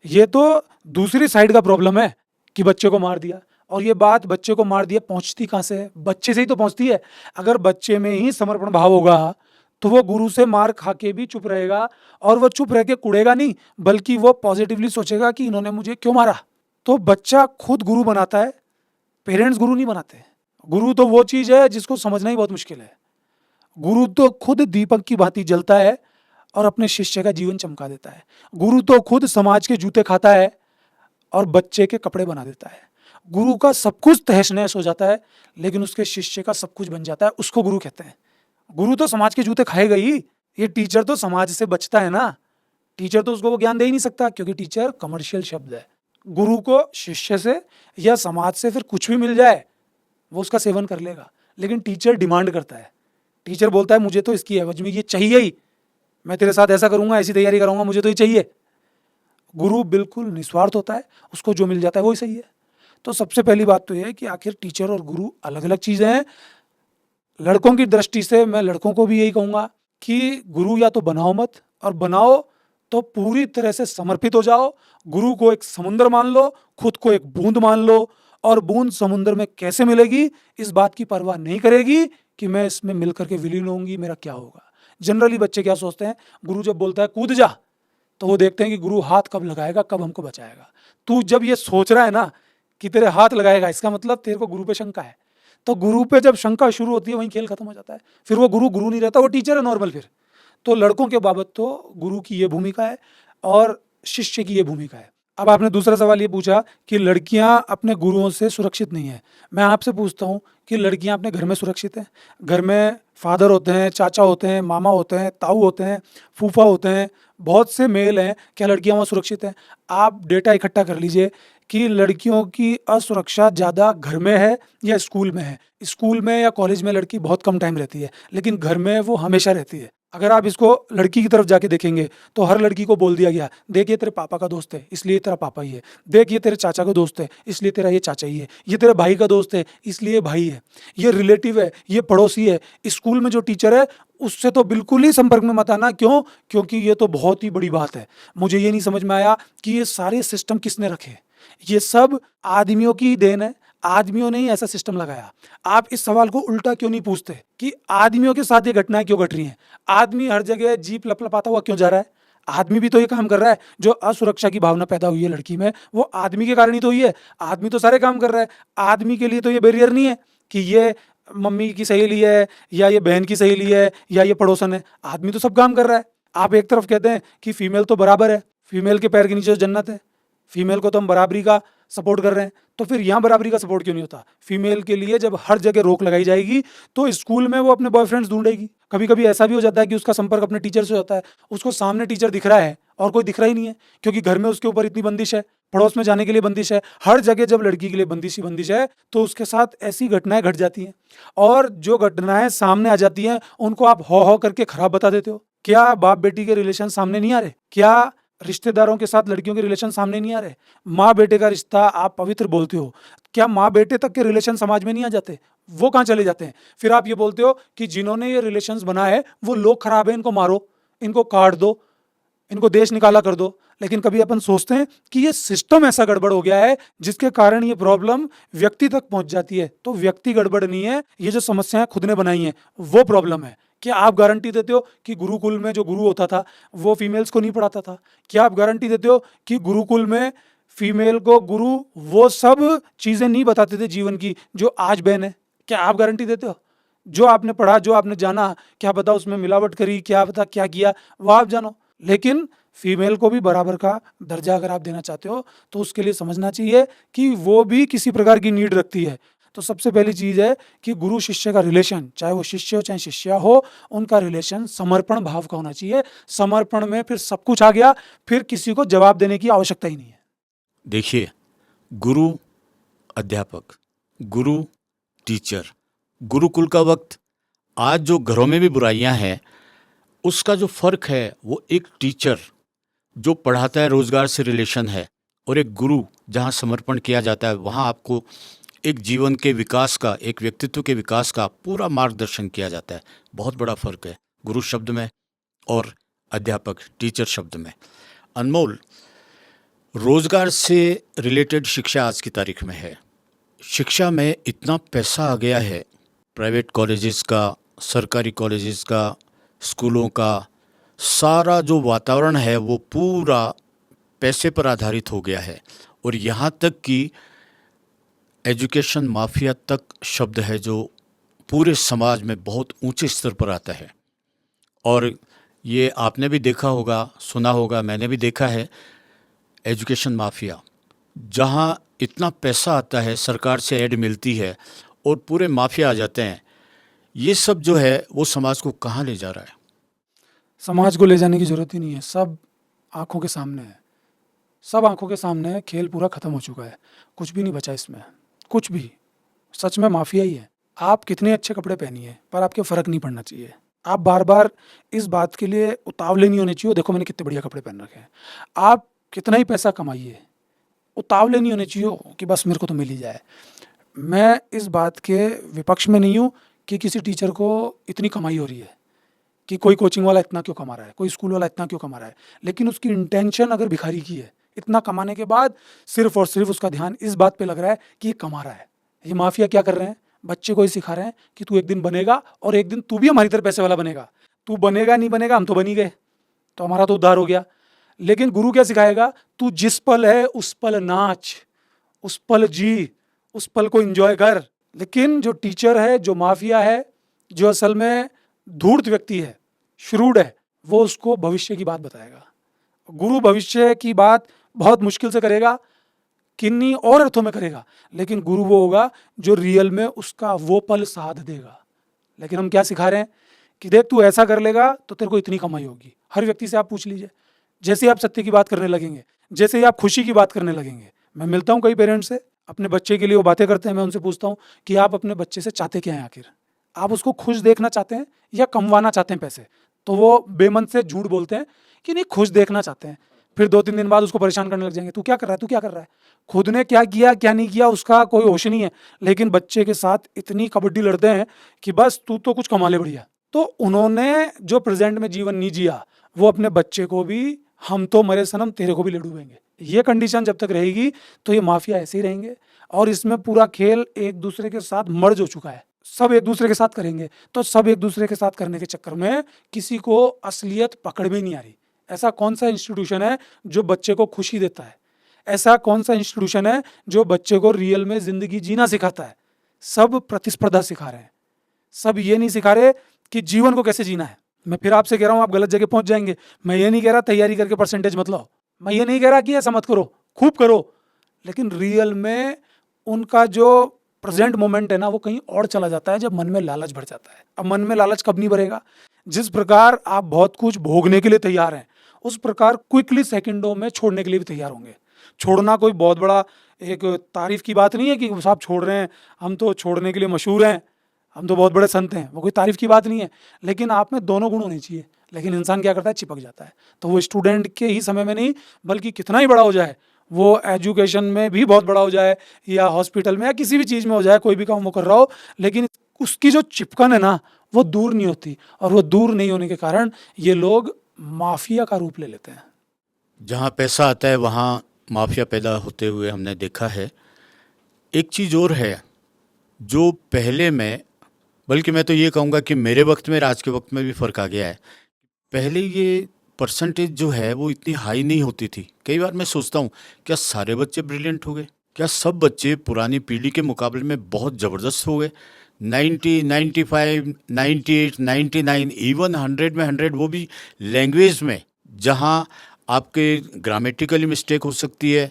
ये तो दूसरी साइड का प्रॉब्लम है कि बच्चे को मार दिया, और ये बात बच्चे को मार दिया पहुंचती कहाँ से है? बच्चे से ही तो पहुंचती है। अगर बच्चे में ही समर्पण भाव होगा तो वो गुरु से मार खा के भी चुप रहेगा, और वो चुप रह के कुड़ेगा नहीं, बल्कि वो पॉजिटिवली सोचेगा कि इन्होंने मुझे क्यों मारा। तो बच्चा खुद गुरु बनाता है, पेरेंट्स गुरु नहीं बनाते। गुरु तो वो चीज़ है जिसको समझना ही बहुत मुश्किल है। गुरु तो खुद दीपक की भांति जलता है और अपने शिष्य का जीवन चमका देता है। गुरु तो खुद समाज के जूते खाता है और बच्चे के कपड़े बना देता है। गुरु का सब कुछ तहस नहस हो जाता है, लेकिन उसके शिष्य का सब कुछ बन जाता है, उसको गुरु कहते हैं। गुरु तो समाज के जूते खाएगा ही, ये टीचर तो समाज से बचता है ना। टीचर तो उसको वो ज्ञान दे ही नहीं सकता, क्योंकि टीचर कमर्शियल शब्द है। गुरु को शिष्य से या समाज से फिर कुछ भी मिल जाए वो उसका सेवन कर लेगा, लेकिन टीचर डिमांड करता है। टीचर बोलता है मुझे तो इसकी एवज में ये चाहिए ही, मैं तेरे साथ ऐसा करूंगा, ऐसी तैयारी कराऊंगा, मुझे तो ये चाहिए। गुरु बिल्कुल निस्वार्थ होता है, उसको जो मिल जाता है वही सही है। तो सबसे पहली बात तो यह है कि आखिर टीचर और गुरु अलग अलग चीज़ें हैं। लड़कों की दृष्टि से मैं लड़कों को भी यही कहूँगा कि गुरु या तो बनाओ मत, और बनाओ तो पूरी तरह से समर्पित हो जाओ। गुरु को एक समुद्र मान लो, खुद को एक बूंद मान लो, और बूंद समुद्र में कैसे मिलेगी इस बात की परवाह नहीं करेगी कि मैं इसमें मिल करके विलीन होंगी, मेरा क्या होगा। जनरली बच्चे क्या सोचते हैं, गुरु जब बोलता है कूद जा, तो वो देखते हैं कि गुरु हाथ कब लगाएगा, कब हमको बचाएगा। तू जब ये सोच रहा है ना कि तेरे हाथ लगाएगा, इसका मतलब तेरे को गुरु पे शंका है। तो गुरु पे जब शंका शुरू होती है वहीं खेल खत्म हो जाता है। फिर वो गुरु गुरु नहीं रहता, वो टीचर है नॉर्मल। फिर तो लड़कों के बाबत तो गुरु की ये भूमिका है और शिष्य की ये भूमिका है। अब आपने दूसरा सवाल ये पूछा कि लड़कियां अपने गुरुओं से सुरक्षित नहीं है। मैं आपसे पूछता हूँ कि लड़कियां अपने घर में सुरक्षित हैं? घर में फादर होते हैं, चाचा होते हैं, मामा होते हैं, ताऊ होते हैं, फूफा होते हैं, बहुत से मेल हैं, क्या लड़कियां वहाँ सुरक्षित हैं? आप डेटा इकट्ठा कर लीजिए कि लड़कियों की असुरक्षा ज़्यादा घर में है या स्कूल में है। स्कूल में या कॉलेज में लड़की बहुत कम टाइम रहती है, लेकिन घर में वो हमेशा रहती है। अगर आप इसको लड़की की तरफ जाके देखेंगे तो हर लड़की को बोल दिया गया, देख ये तेरे पापा का दोस्त है इसलिए तेरा पापा ही है, देख ये तेरे चाचा का दोस्त है इसलिए तेरा ये चाचा ही है, ये तेरे भाई का दोस्त है इसलिए भाई है, ये रिलेटिव है, ये पड़ोसी है। स्कूल में जो टीचर है उससे तो बिल्कुल ही संपर्क में मत आना। क्यों? क्योंकि ये तो बहुत ही बड़ी बात है। मुझे ये नहीं समझ में आया कि ये सारे सिस्टम किसने रखे। ये सब आदमियों की देन है, आदमियों ने ही ऐसा सिस्टम लगाया। आप इस सवाल को उल्टा क्यों नहीं पूछते कि आदमियों के साथ ये घटनाएं क्यों घट रही हैं? आदमी हर जगह जीप लपलपाता हुआ क्यों जा रहा है? आदमी भी तो ये काम कर रहा है। जो असुरक्षा की भावना पैदा हुई है लड़की में, वो आदमी के कारण ही तो हुई है। आदमी तो सारे काम कर रहा है। आदमी के लिए तो ये बैरियर नहीं है कि ये मम्मी की सहेली है या ये बहन की सहेली है या ये पड़ोसन है। आदमी तो सब काम कर रहा है। आप एक तरफ कहते हैं कि फीमेल तो बराबर है, फीमेल के पैर के नीचे तो जन्नत है, फीमेल को तो हम बराबरी का सपोर्ट कर रहे हैं, तो फिर यहाँ बराबरी का सपोर्ट क्यों नहीं होता? फीमेल के लिए जब हर जगह रोक लगाई जाएगी तो स्कूल में वो अपने बॉयफ्रेंड्स ढूंढेगी। कभी कभी ऐसा भी हो जाता है कि उसका संपर्क अपने टीचर से होता है, उसको सामने टीचर दिख रहा है और कोई दिख रहा ही नहीं है, क्योंकि घर में उसके ऊपर इतनी बंदिश है, पड़ोस में जाने के लिए बंदिश है, हर जगह जब लड़की के लिए बंदिश ही बंदिश है तो उसके साथ ऐसी घटनाएं घट जाती हैं। और जो घटनाएं सामने आ जाती हैं उनको आप हो करके खराब बता देते हो। क्या बाप बेटी के रिलेशन सामने नहीं आ रहे? क्या रिश्तेदारों के साथ लड़कियों के रिलेशन सामने नहीं आ रहे? माँ बेटे का रिश्ता आप पवित्र बोलते हो, क्या माँ बेटे तक के रिलेशन समाज में नहीं आ जाते? वो कहाँ चले जाते हैं? फिर आप ये बोलते हो कि जिन्होंने ये रिलेशंस बनाए वो लोग खराब है, इनको मारो, इनको काट दो, इनको देश निकाला कर दो। लेकिन कभी अपन सोचते हैं कि ये सिस्टम ऐसा गड़बड़ हो गया है जिसके कारण ये प्रॉब्लम व्यक्ति तक पहुंच जाती है। तो व्यक्ति गड़बड़ नहीं है, ये जो समस्याएं खुद ने बनाई हैं वो प्रॉब्लम है। क्या आप गारंटी देते हो कि गुरुकुल में जो गुरु होता था वो फीमेल्स को नहीं पढ़ाता था? क्या आप गारंटी देते हो कि गुरुकुल में फीमेल को गुरु वो सब चीजें नहीं बताते थे जीवन की जो आज बैन है? क्या आप गारंटी देते हो? जो आपने पढ़ा, जो आपने जाना, क्या पता उसमें मिलावट करी, क्या पता क्या किया, वो आप जानो। लेकिन फीमेल को भी बराबर का दर्जा अगर आप देना चाहते हो तो उसके लिए समझना चाहिए कि वो भी किसी प्रकार की नीड रखती है। तो सबसे पहली चीज है कि गुरु शिष्य का रिलेशन, चाहे वो शिष्य हो चाहे शिष्या हो, उनका रिलेशन समर्पण भाव का होना चाहिए। समर्पण में फिर सब कुछ आ गया, फिर किसी को जवाब देने की आवश्यकता ही नहीं है। देखिए, गुरु अध्यापक, गुरु टीचर, गुरुकुल का वक्त, आज जो घरों में भी बुराइयां हैं उसका जो फर्क है वो एक टीचर जो पढ़ाता है, रोजगार से रिलेशन है, और एक गुरु जहाँ समर्पण किया जाता है, वहाँ आपको एक जीवन के विकास का, एक व्यक्तित्व के विकास का पूरा मार्गदर्शन किया जाता है। बहुत बड़ा फर्क है गुरु शब्द में और अध्यापक टीचर शब्द में। अनमोल, रोजगार से रिलेटेड शिक्षा आज की तारीख में है। शिक्षा में इतना पैसा आ गया है, प्राइवेट कॉलेजेस का, सरकारी कॉलेजेस का, स्कूलों का, सारा जो वातावरण है वो पूरा पैसे पर आधारित हो गया है। और यहाँ तक कि एजुकेशन माफिया तक शब्द है जो पूरे समाज में बहुत ऊंचे स्तर पर आता है। और ये आपने भी देखा होगा, सुना होगा, मैंने भी देखा है, एजुकेशन माफिया, जहाँ इतना पैसा आता है, सरकार से ऐड मिलती है और पूरे माफिया आ जाते हैं। ये सब जो है वो समाज को कहाँ ले जा रहा है? समाज को ले जाने की जरूरत ही नहीं है, सब आंखों के सामने है, सब आंखों के सामने है। खेल पूरा खत्म हो चुका है, कुछ भी नहीं बचा इसमें, कुछ भी। सच में माफिया ही है। आप कितने अच्छे कपड़े पहनिए पर आपके फर्क नहीं पड़ना चाहिए। आप बार बार इस बात के लिए उतावले नहीं होने चाहिए, देखो मैंने कितने बढ़िया कपड़े पहन रखे हैं। आप कितना ही पैसा कमाइए, उतावले नहीं होने चाहिए कि बस मेरे को तो मिल ही जाए। मैं इस बात के विपक्ष में नहीं हूँ कि किसी टीचर को इतनी कमाई हो रही है, कि कोई कोचिंग वाला इतना क्यों कमा रहा है, कोई स्कूल वाला इतना क्यों कमा रहा है। लेकिन उसकी इंटेंशन अगर भिखारी की है, इतना कमाने के बाद सिर्फ और सिर्फ उसका ध्यान इस बात पे लग रहा है कि ये कमा रहा है। ये माफिया क्या कर रहे हैं? बच्चे को ही सिखा रहे हैं कि तू एक दिन बनेगा और एक दिन तू भी हमारी तरह पैसे वाला बनेगा। तू बनेगा नहीं बनेगा, हम तो बन ही गए, तो हमारा तो उद्धार हो गया। लेकिन गुरु क्या सिखाएगा? तू जिस पल है उस पल नाच, उस पल जी, उस पल को एंजॉय कर। लेकिन जो टीचर है, जो माफिया है, जो असल में धूर्त व्यक्ति है, श्रूड है, वो उसको भविष्य की बात बताएगा। गुरु भविष्य की बात बहुत मुश्किल से करेगा, किन्हीं और अर्थों में करेगा, लेकिन गुरु वो होगा जो रियल में उसका वो पल साध देगा। लेकिन हम क्या सिखा रहे हैं कि देख तू ऐसा कर लेगा तो तेरे को इतनी कमाई होगी। हर व्यक्ति से आप पूछ लीजिए, जैसे ही आप सत्य की बात करने लगेंगे, जैसे ही आप खुशी की बात करने लगेंगे। मैं मिलता हूँ कई पेरेंट्स से, अपने बच्चे के लिए वो बातें करते हैं, मैं उनसे पूछता हूँ कि आप अपने बच्चे से चाहते क्या हैं आखिर? आप उसको खुश देखना चाहते हैं या कमवाना चाहते हैं पैसे? तो वो बेमन से झूठ बोलते हैं कि नहीं खुश देखना चाहते हैं। फिर 2-3 दिन बाद उसको परेशान करने लग जाएंगे, तू क्या कर रहा है, तू क्या कर रहा है। खुद ने क्या किया क्या नहीं किया उसका कोई होश नहीं है, लेकिन बच्चे के साथ इतनी कबड्डी लड़ते हैं कि बस तू तो कुछ कमा ले बढ़िया। तो उन्होंने जो प्रेजेंट में जीवन नहीं जिया, वो अपने बच्चे को भी हम तो मरे सनम तेरे को भी ले डूबेंगे। ये कंडीशन जब तक रहेगी तो ये माफिया ऐसे ही रहेंगे। और इसमें पूरा खेल एक दूसरे के साथ मर्ज हो चुका है, सब एक दूसरे के साथ करेंगे, तो सब एक दूसरे के साथ करने के चक्कर में किसी को असलियत पकड़ में नहीं आ रही। ऐसा कौन सा इंस्टीट्यूशन है जो बच्चे को खुशी देता है? ऐसा कौन सा इंस्टीट्यूशन है जो बच्चे को रियल में जिंदगी जीना सिखाता है? सब प्रतिस्पर्धा सिखा रहे हैं, सब ये नहीं सिखा रहे कि जीवन को कैसे जीना है। मैं फिर आपसे कह रहा हूं, आप गलत जगह पहुंच जाएंगे। मैं ये नहीं कह रहा तैयारी करके परसेंटेज मत लाओ, मैं ये नहीं कह रहा कि ऐसा मत करो, खूब करो, लेकिन रियल में उनका जो प्रेजेंट मोमेंट है ना, वो कहीं और चला जाता है जब मन में लालच भर जाता है। अब मन में लालच कब नहीं भरेगा? जिस प्रकार आप बहुत कुछ भोगने के लिए तैयार हैं, उस प्रकार क्विकली सेकंडों में छोड़ने के लिए भी तैयार होंगे। छोड़ना कोई बहुत बड़ा एक तारीफ की बात नहीं है कि साहब छोड़ रहे हैं, हम तो छोड़ने के लिए मशहूर हैं, हम तो बहुत बड़े संत हैं, वो कोई तारीफ की बात नहीं है। लेकिन आप में दोनों गुण होने चाहिए। लेकिन इंसान क्या करता है? चिपक जाता है। तो वो स्टूडेंट के ही समय में नहीं, बल्कि कितना ही बड़ा हो जाए, वो एजुकेशन में भी बहुत बड़ा हो जाए या हॉस्पिटल में या किसी भी चीज़ में हो जाए, कोई भी काम वो कर रहा हो, लेकिन उसकी जो चिपकन है ना, वो दूर नहीं होती। और वो दूर नहीं होने के कारण ये लोग माफिया का रूप ले लेते हैं। जहाँ पैसा आता है वहाँ माफिया पैदा होते हुए हमने देखा है। एक चीज़ और है जो पहले में, बल्कि मैं तो ये कहूँगा कि मेरे वक्त में और आज के वक्त में भी फ़र्क आ गया है। पहले ये परसेंटेज जो है वो इतनी हाई नहीं होती थी। कई बार मैं सोचता हूँ, क्या सारे बच्चे ब्रिलियंट हो गए? क्या सब बच्चे पुरानी पीढ़ी के मुकाबले में बहुत ज़बरदस्त हो गए? 90, 95, 98, 99, इवन 100 में 100, वो भी लैंग्वेज में, जहाँ आपके ग्रामेटिकली मिस्टेक हो सकती है।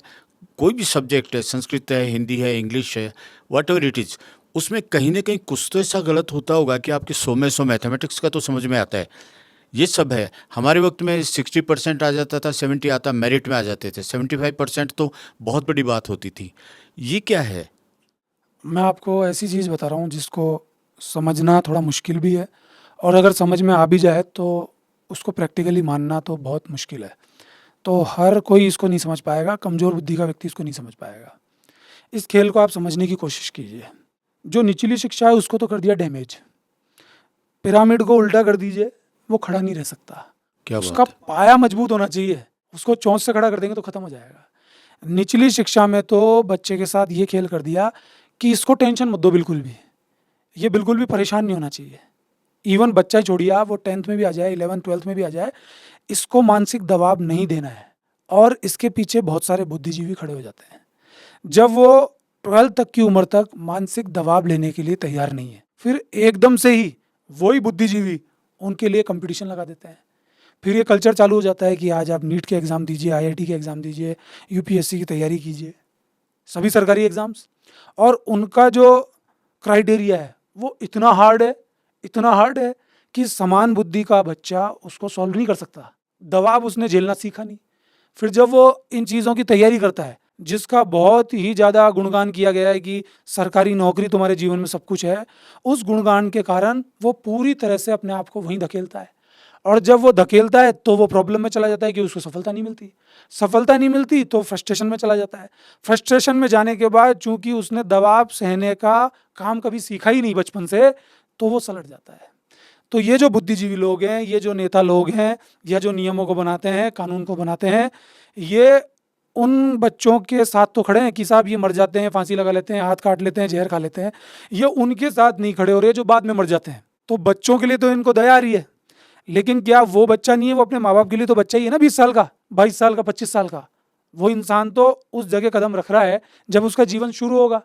कोई भी सब्जेक्ट है, संस्कृत है, हिंदी है, इंग्लिश है, वट एवर इट इज़, उसमें कहीं ना कहीं कुछ तो ऐसा गलत होता होगा कि आपके 100 में 100। मैथमेटिक्स का तो समझ में आता है, ये सब है। हमारे वक्त में 60% आ जाता था, 70 आता, मेरिट में आ जाते थे। 75% तो बहुत बड़ी बात होती थी। ये क्या है? मैं आपको ऐसी चीज़ बता रहा हूँ जिसको समझना थोड़ा मुश्किल भी है, और अगर समझ में आ भी जाए तो उसको प्रैक्टिकली मानना तो बहुत मुश्किल है। तो हर कोई इसको नहीं समझ पाएगा, कमज़ोर बुद्धि का व्यक्ति इसको नहीं समझ पाएगा। इस खेल को आप समझने की कोशिश कीजिए। जो निचली शिक्षा है उसको तो कर दिया डैमेज, पिरामिड को उल्टा कर दीजिए, वो खड़ा नहीं रह सकता। क्या उसका बात है? पाया मजबूत होना चाहिए, उसको चोंच से खड़ा कर देंगे तो खत्म हो जाएगा। निचली शिक्षा में तो बच्चे के साथ ये खेल कर दिया कि इसको टेंशन मत दो बिल्कुल भी, ये बिल्कुल भी परेशान नहीं होना चाहिए। इवन बच्चा ही छोड़िए, आप वो 10th में भी आ जाए, 11th 12th में भी आ जाए, इसको मानसिक दबाव नहीं देना है। और इसके पीछे बहुत सारे बुद्धिजीवी खड़े हो जाते हैं। जब वो 12th तक की उम्र तक मानसिक दबाव लेने के लिए तैयार नहीं है, फिर एकदम से ही वही बुद्धिजीवी उनके लिए कंपटीशन लगा देते हैं। फिर ये कल्चर चालू हो जाता है कि आज आप नीट के एग्ज़ाम दीजिए, आईआईटी के एग्ज़ाम दीजिए, यूपीएससी की तैयारी कीजिए, सभी सरकारी एग्ज़ाम्स। और उनका जो क्राइटेरिया है वो इतना हार्ड है, इतना हार्ड है कि समान बुद्धि का बच्चा उसको सॉल्व नहीं कर सकता। दबाव उसने झेलना सीखा नहीं। फिर जब वो इन चीज़ों की तैयारी करता है, जिसका बहुत ही ज़्यादा गुणगान किया गया है कि सरकारी नौकरी तुम्हारे जीवन में सब कुछ है, उस गुणगान के कारण वो पूरी तरह से अपने आप को वहीं धकेलता है। और जब वो धकेलता है तो वो प्रॉब्लम में चला जाता है कि उसको सफलता नहीं मिलती। सफलता नहीं मिलती तो फ्रस्ट्रेशन में चला जाता है। फ्रस्ट्रेशन में जाने के बाद चूंकि उसने दबाव सहने का काम कभी सीखा ही नहीं बचपन से, तो वो सलट जाता है। तो ये जो बुद्धिजीवी लोग हैं, ये जो नेता लोग हैं, या जो नियमों को बनाते हैं, कानून को बनाते हैं, ये उन बच्चों के साथ तो खड़े हैं कि साहब ये मर जाते हैं, फांसी लगा लेते हैं, हाथ काट लेते हैं, जहर खा लेते हैं। ये उनके साथ नहीं खड़े हो रहे जो बाद में मर जाते हैं। तो बच्चों के लिए तो इनको दया आ रही है, लेकिन क्या वो बच्चा नहीं है? वो अपने माँ बाप के लिए तो बच्चा ही है ना, 20 साल का, 22 साल का, 25 साल का। वो इंसान तो उस जगह कदम रख रहा है जब उसका जीवन शुरू होगा।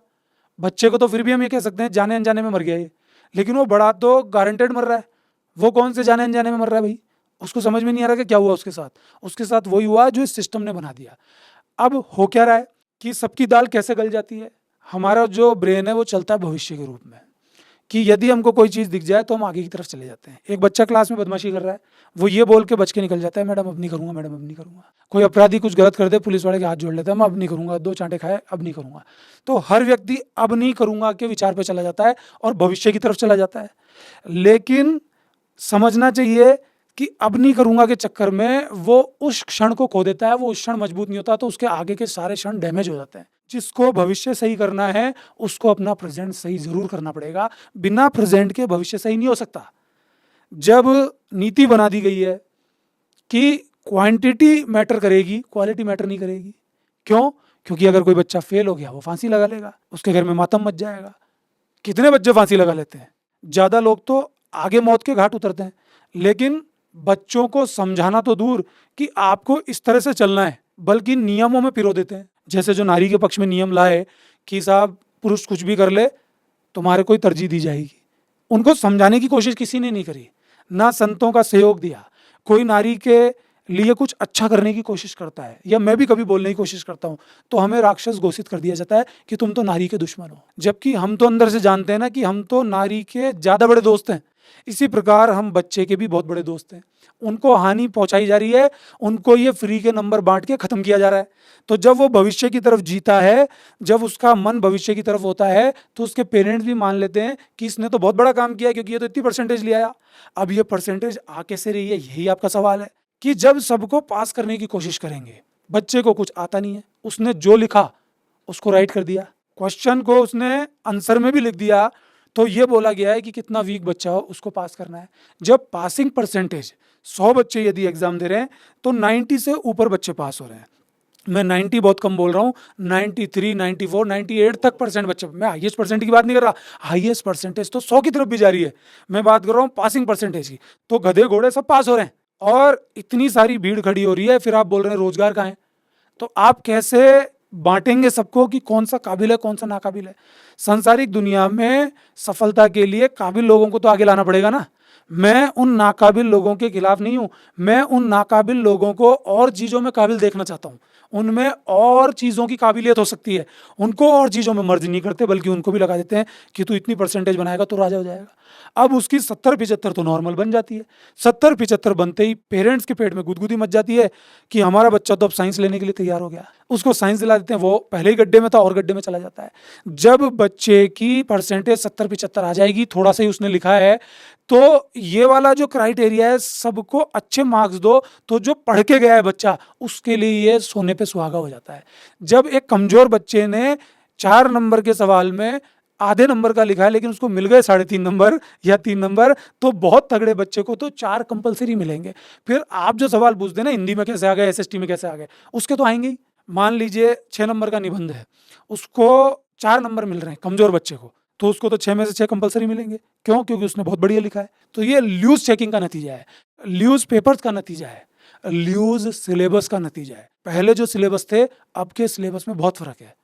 बच्चे को तो फिर भी हम ये कह सकते हैं जाने अनजाने में मर गया ये, लेकिन वो बड़ा तो गारंटेड मर रहा है। वो कौन से जाने अनजाने में मर रहा है भाई? उसको समझ में नहीं आ रहा कि क्या हुआ उसके साथ। उसके साथ वही हुआ जो इस सिस्टम ने बना दिया। अब हो क्या रहा है कि सबकी दाल कैसे गल जाती है? हमारा जो ब्रेन है वो चलता है भविष्य के रूप में, कि यदि हमको कोई चीज़ दिख जाए तो हम आगे की तरफ चले जाते हैं। एक बच्चा क्लास में बदमाशी कर रहा है, वो ये बोल के बच के निकल जाता है, मैडम अब नहीं करूँगा, मैडम अब नहीं करूँगा। कोई अपराधी कुछ गलत कर दे, पुलिस वाले के हाथ जोड़ लेता है, मैं अब नहीं करूँगा, 2 चांटे खाए, अब नहीं करूँगा। तो हर व्यक्ति अब नहीं करूँगा के विचार पे चला जाता है और भविष्य की तरफ चला जाता है। लेकिन समझना चाहिए कि अब नहीं करूँगा के चक्कर में वो उस क्षण को खो देता है, वो उस क्षण मजबूत नहीं होता, तो उसके आगे के सारे क्षण डैमेज हो जाते हैं। जिसको भविष्य सही करना है उसको अपना प्रेजेंट सही जरूर करना पड़ेगा। बिना प्रेजेंट के भविष्य सही नहीं हो सकता। जब नीति बना दी गई है कि क्वांटिटी मैटर करेगी, क्वालिटी मैटर नहीं करेगी। क्यों? क्योंकि अगर कोई बच्चा फेल हो गया वो फांसी लगा लेगा, उसके घर में मातम मच जाएगा। कितने बच्चे फांसी लगा लेते हैं? ज़्यादा लोग तो आगे मौत के घाट उतरते हैं, लेकिन बच्चों को समझाना तो दूर कि आपको इस तरह से चलना है, बल्कि नियमों में पिरो देते हैं। जैसे जो नारी के पक्ष में नियम लाए कि साहब पुरुष कुछ भी कर ले तुम्हारे को ही तरजीह दी जाएगी, उनको समझाने की कोशिश किसी ने नहीं करी, ना संतों का सहयोग दिया। कोई नारी के लिए कुछ अच्छा करने की कोशिश करता है या मैं भी कभी बोलने की कोशिश करता हूँ तो हमें राक्षस घोषित कर दिया जाता है कि तुम तो नारी के दुश्मन हो, जबकि हम तो अंदर से जानते हैं ना कि हम तो नारी के ज़्यादा बड़े दोस्त हैं। इसी प्रकार हम बच्चे के भी बहुत बड़े दोस्त हैं, उनको हानि पहुंचाई जा रही है, उनको ये फ्री के नंबर बांट के खत्म किया जा रहा है। तो जब वो भविष्य की तरफ जीता है, जब उसका मन भविष्य की तरफ होता है, तो उसके पेरेंट्स भी मान लेते हैं कि इसने तो बहुत बड़ा काम किया क्योंकि ये तो इतनी परसेंटेज ले आया। अब ये परसेंटेज आ कैसे रही है, यही आपका सवाल है कि जब सबको पास करने की कोशिश करेंगे, बच्चे को कुछ आता नहीं है, उसने जो लिखा उसको राइट कर दिया, क्वेश्चन को उसने आंसर में भी लिख दिया, तो ये बोला गया है कि कितना वीक बच्चा हो उसको पास करना है। जब पासिंग परसेंटेज 100 बच्चे यदि एग्जाम दे रहे हैं तो 90 से ऊपर बच्चे पास हो रहे हैं। मैं 90 बहुत कम बोल रहा हूँ, 93, 94, 98 तक परसेंट बच्चे, मैं हाईएस्ट परसेंट की बात नहीं कर रहा, हाईएस्ट परसेंटेज तो 100 की तरफ भी जा रही है, मैं बात कर रहा हूँ पासिंग परसेंटेज की। तो गधे घोड़े सब पास हो रहे हैं और इतनी सारी भीड़ खड़ी हो रही है, फिर आप बोल रहे हैं रोजगार कहाँ है? तो आप कैसे बांटेंगे सबको कि कौन सा काबिल है कौन सा नाकाबिल है? सांसारिक दुनिया में सफलता के लिए काबिल लोगों को तो आगे लाना पड़ेगा ना। मैं उन नाकाबिल लोगों के खिलाफ नहीं हूं, मैं उन नाकाबिल लोगों को और चीजों में काबिल देखना चाहता हूं, उनमें और चीजों की काबिलियत हो सकती है, उनको और चीजों में मर्ज नहीं करते बल्कि उनको भी लगा देते हैं कि तू इतनी परसेंटेज बनाएगा तो राजा हो जाएगा। अब उसकी 70-75 तो नॉर्मल बन जाती है, 70-75 बनते ही पेरेंट्स के पेट में गुदगुदी मच जाती है कि हमारा बच्चा तो अब साइंस लेने के लिए तैयार हो गया, उसको साइंस दिला देते हैं, वो पहले ही गड्ढे में था और गड्ढे में चला जाता है। जब बच्चे की परसेंटेज 70-75 आ जाएगी, थोड़ा सा ही उसने लिखा है, तो ये वाला जो क्राइटेरिया है सबको अच्छे मार्क्स दो, तो जो पढ़ के गया है बच्चा उसके लिए ये सोने पे सुहागा हो जाता है। जब एक कमजोर बच्चे ने 4 नंबर के सवाल में आधे नंबर का लिखा है लेकिन उसको मिल गए 3.5 नंबर या 3 नंबर, तो बहुत तगड़े बच्चे को तो 4 कंपलसरी मिलेंगे। फिर आप जो सवाल पूछते हैं ना हिंदी में कैसे आ गए, एसएसटी में कैसे आ गए, उसके तो आएंगे ही। मान लीजिए 6 नंबर का निबंध है, उसको 4 नंबर मिल रहे हैं कमजोर बच्चे को, तो उसको तो 6 में से 6 कंपलसरी मिलेंगे। क्यों? क्योंकि उसने बहुत बढ़िया लिखा है। तो ये ल्यूज चेकिंग का नतीजा है, ल्यूज पेपर्स का नतीजा है, ल्यूज सिलेबस का नतीजा है। पहले जो सिलेबस थे अब के सिलेबस में बहुत फर्क है,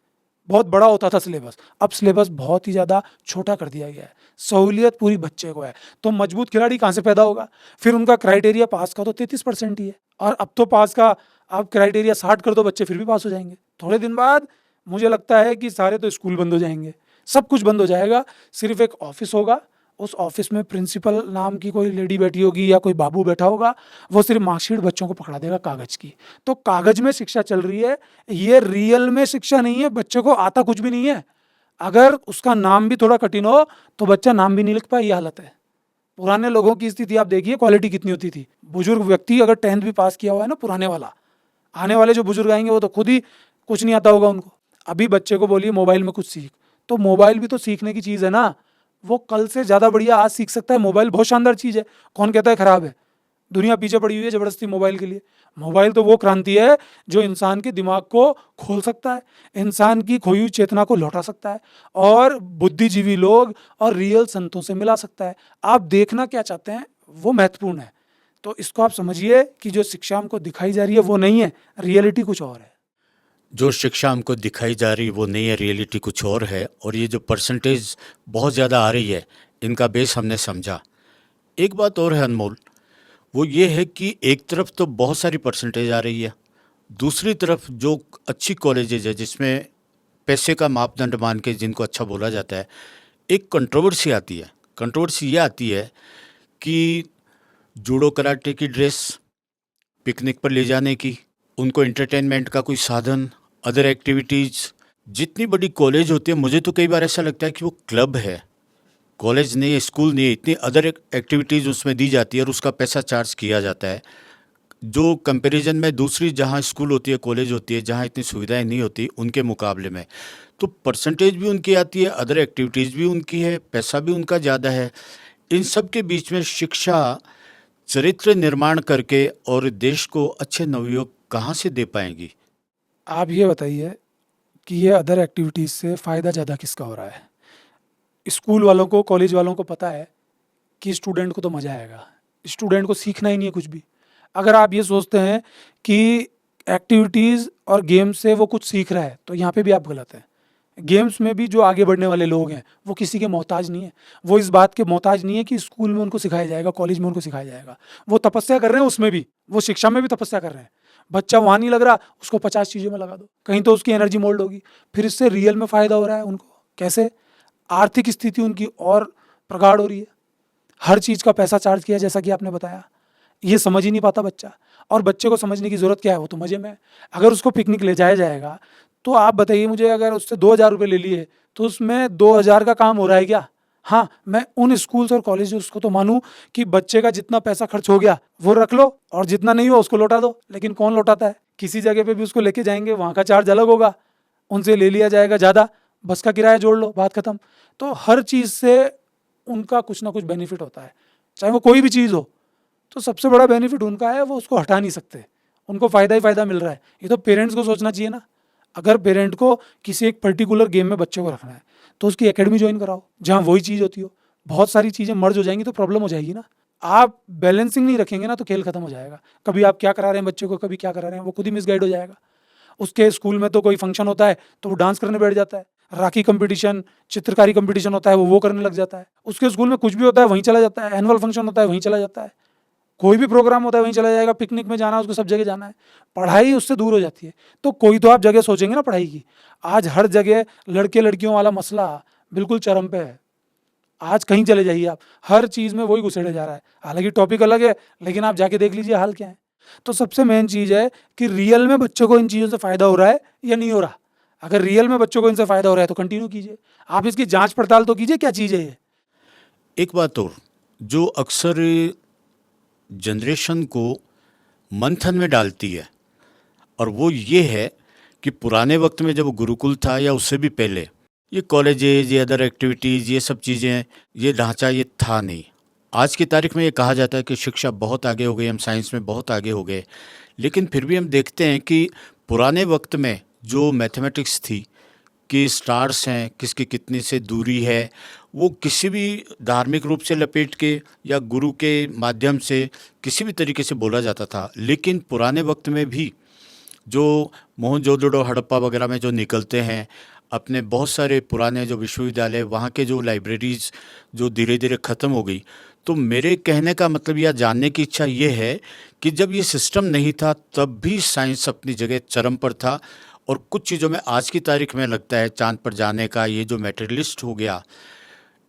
बहुत बड़ा होता था सिलेबस, अब सिलेबस बहुत ही ज़्यादा छोटा कर दिया गया है, सहूलियत पूरी बच्चे को है। तो मजबूत खिलाड़ी कहाँ से पैदा होगा? फिर उनका क्राइटेरिया पास का तो 33% ही है, और अब तो पास का आप क्राइटेरिया 60 कर दो, बच्चे फिर भी पास हो जाएंगे। थोड़े दिन बाद मुझे लगता है कि सारे तो स्कूल बंद हो जाएंगे, सब कुछ बंद हो जाएगा, सिर्फ एक ऑफिस होगा, उस ऑफिस में प्रिंसिपल नाम की कोई लेडी बैठी होगी या कोई बाबू बैठा होगा, वो सिर्फ मार्कशीट बच्चों को पकड़ा देगा कागज की। तो कागज में शिक्षा चल रही है, ये रियल में शिक्षा नहीं है, बच्चे को आता कुछ भी नहीं है। अगर उसका नाम भी थोड़ा कठिन हो तो बच्चा नाम भी नहीं लिख पाए, ये हालत है। पुराने लोगों की स्थिति आप देखिए, क्वालिटी कितनी होती थी। बुजुर्ग व्यक्ति अगर 10th भी पास किया हुआ है ना, पुराने वाला, आने वाले जो बुजुर्ग आएंगे वो तो खुद ही कुछ नहीं आता होगा उनको। अभी बच्चे को बोलिए मोबाइल में कुछ सीख, तो मोबाइल भी तो सीखने की चीज़ है ना, वो कल से ज़्यादा बढ़िया आज सीख सकता है। मोबाइल बहुत शानदार चीज़ है, कौन कहता है खराब है? दुनिया पीछे पड़ी हुई है ज़बरदस्ती मोबाइल के लिए। मोबाइल तो वो क्रांति है जो इंसान के दिमाग को खोल सकता है, इंसान की खोई हुई चेतना को लौटा सकता है, और बुद्धिजीवी लोग और रियल संतों से मिला सकता है। आप देखना क्या चाहते हैं वो महत्वपूर्ण है। तो इसको आप समझिए कि जो शिक्षा हमको दिखाई जा रही है वो नहीं है, रियलिटी कुछ और है। जो शिक्षा हमको दिखाई जा रही वो नहीं है, रियलिटी कुछ और है। और ये जो परसेंटेज बहुत ज़्यादा आ रही है, इनका बेस हमने समझा। एक बात और है अनमोल, वो ये है कि एक तरफ तो बहुत सारी परसेंटेज आ रही है, दूसरी तरफ जो अच्छी कॉलेजेज है जिसमें पैसे का मापदंड मान के जिनको अच्छा बोला जाता है, एक कंट्रोवर्सी आती है। कंट्रोवर्सी ये आती है कि जूडो कराटे की ड्रेस, पिकनिक पर ले जाने की, उनको एंटरटेनमेंट का कोई साधन, अदर एक्टिविटीज़, जितनी बड़ी कॉलेज होती है, मुझे तो कई बार ऐसा लगता है कि वो क्लब है, कॉलेज नहीं है, स्कूल नहीं है। इतनी अदर एक्टिविटीज़ उसमें दी जाती है और उसका पैसा चार्ज किया जाता है, जो कंपैरिजन में दूसरी जहाँ स्कूल होती है, कॉलेज होती है, जहाँ इतनी सुविधाएं नहीं होती उनके मुकाबले में। तो परसेंटेज भी उनकी आती है, अदर एक्टिविटीज़ भी उनकी है, पैसा भी उनका ज़्यादा है। इन सब के बीच में शिक्षा चरित्र निर्माण करके और देश को अच्छे नवयुवक कहाँ से दे पाएंगी? आप ये बताइए, कि ये अदर एक्टिविटीज़ से फ़ायदा ज़्यादा किसका हो रहा है। स्कूल वालों को, कॉलेज वालों को पता है कि स्टूडेंट को तो मज़ा आएगा, स्टूडेंट को सीखना ही नहीं है कुछ भी। अगर आप ये सोचते हैं कि एक्टिविटीज़ और गेम से वो कुछ सीख रहा है, तो यहाँ पे भी आप गलत हैं। गेम्स में भी जो आगे बढ़ने वाले लोग हैं वो किसी के मोहताज नहीं है। वो इस बात के मोहताज नहीं है कि स्कूल में उनको सिखाया जाएगा, कॉलेज में उनको सिखाया जाएगा। वो तपस्या कर रहे हैं, उसमें भी वो शिक्षा में भी तपस्या कर रहे हैं। बच्चा वहाँ नहीं लग रहा, उसको 50 चीज़ों में लगा दो, कहीं तो उसकी एनर्जी मोल्ड होगी। फिर इससे रियल में फ़ायदा हो रहा है उनको। कैसे? आर्थिक स्थिति उनकी और प्रगाढ़ हो रही है। हर चीज़ का पैसा चार्ज किया, जैसा कि आपने बताया। ये समझ ही नहीं पाता बच्चा, और बच्चे को समझने की ज़रूरत क्या है, वो तो मज़े में है। अगर उसको पिकनिक ले जाया जाएगा तो आप बताइए मुझे, अगर उससे 2,000 रुपये ले लिए तो उसमें 2,000 का काम हो रहा है क्या? हाँ, मैं उन स्कूल्स और कॉलेजेस को तो मानूं कि बच्चे का जितना पैसा खर्च हो गया वो रख लो, और जितना नहीं हुआ उसको लौटा दो। लेकिन कौन लौटाता है? किसी जगह पे भी उसको लेके जाएंगे, वहाँ का चार्ज अलग होगा, उनसे ले लिया जाएगा ज़्यादा, बस का किराया जोड़ लो, बात खत्म। तो हर चीज़ से उनका कुछ ना कुछ बेनिफिट होता है, चाहे वो कोई भी चीज़ हो। तो सबसे बड़ा बेनिफिट उनका है, वो उसको हटा नहीं सकते, उनको फ़ायदा ही फ़ायदा मिल रहा है। ये तो पेरेंट्स को सोचना चाहिए ना। अगर पेरेंट को किसी एक पर्टिकुलर गेम में बच्चे को रखना है तो उसकी एकेडमी ज्वाइन कराओ जहाँ वही चीज़ होती हो। बहुत सारी चीज़ें मर्ज हो जाएंगी तो प्रॉब्लम हो जाएगी ना। आप बैलेंसिंग नहीं रखेंगे ना तो खेल खत्म हो जाएगा। कभी आप क्या करा रहे हैं बच्चे को, कभी क्या करा रहे हैं, वो खुद ही मिसगाइड हो जाएगा। उसके स्कूल में तो कोई फंक्शन होता है तो वो डांस करने बैठ जाता है, राखी कंपटीशन, चित्रकारी कंपटीशन होता है वो करने लग जाता है। उसके स्कूल में कुछ भी होता है वहीं चला जाता है, एनुअल फंक्शन होता है वहीं चला जाता है, कोई भी प्रोग्राम होता है वहीं चला जाएगा, पिकनिक में जाना है उसको सब जगह जाना है। पढ़ाई उससे दूर हो जाती है। तो कोई तो आप जगह सोचेंगे ना पढ़ाई की। आज हर जगह लड़के लड़कियों वाला मसला बिल्कुल चरम पे है। आज कहीं चले जाइए आप, हर चीज़ में वही घुसेड़ा जा रहा है। हालांकि टॉपिक अलग है, लेकिन आप जाके देख लीजिए हाल क्या है। तो सबसे मेन चीज़ है कि रियल में बच्चों को इन चीज़ों से फ़ायदा हो रहा है या नहीं हो रहा। अगर रियल में बच्चों को इनसे फ़ायदा हो रहा है तो कंटिन्यू कीजिए, आप इसकी जांच पड़ताल तो कीजिए क्या चीज़ है ये। एक बात और जो अक्सर जनरेशन को मंथन में डालती है, और वो ये है कि पुराने वक्त में जब गुरुकुल था या उससे भी पहले ये कॉलेजेज, ये अदर एक्टिविटीज़, ये सब चीज़ें, ये ढांचा ये था नहीं। आज की तारीख में ये कहा जाता है कि शिक्षा बहुत आगे हो गई, हम साइंस में बहुत आगे हो गए, लेकिन फिर भी हम देखते हैं कि पुराने वक्त में जो मैथमेटिक्स थी कि स्टार्स हैं, किसकी कितनी से दूरी है, वो किसी भी धार्मिक रूप से लपेट के या गुरु के माध्यम से किसी भी तरीके से बोला जाता था। लेकिन पुराने वक्त में भी जो मोहनजोदड़ो, हड़प्पा वगैरह में जो निकलते हैं, अपने बहुत सारे पुराने जो विश्वविद्यालय, वहाँ के जो लाइब्रेरीज जो धीरे धीरे ख़त्म हो गई। तो मेरे कहने का मतलब या जानने की इच्छा ये है कि जब ये सिस्टम नहीं था तब भी साइंस अपनी जगह चरम पर था, और कुछ चीज़ों में आज की तारीख में लगता है चांद पर जाने का ये जो मेटेरियलिस्ट हो गया,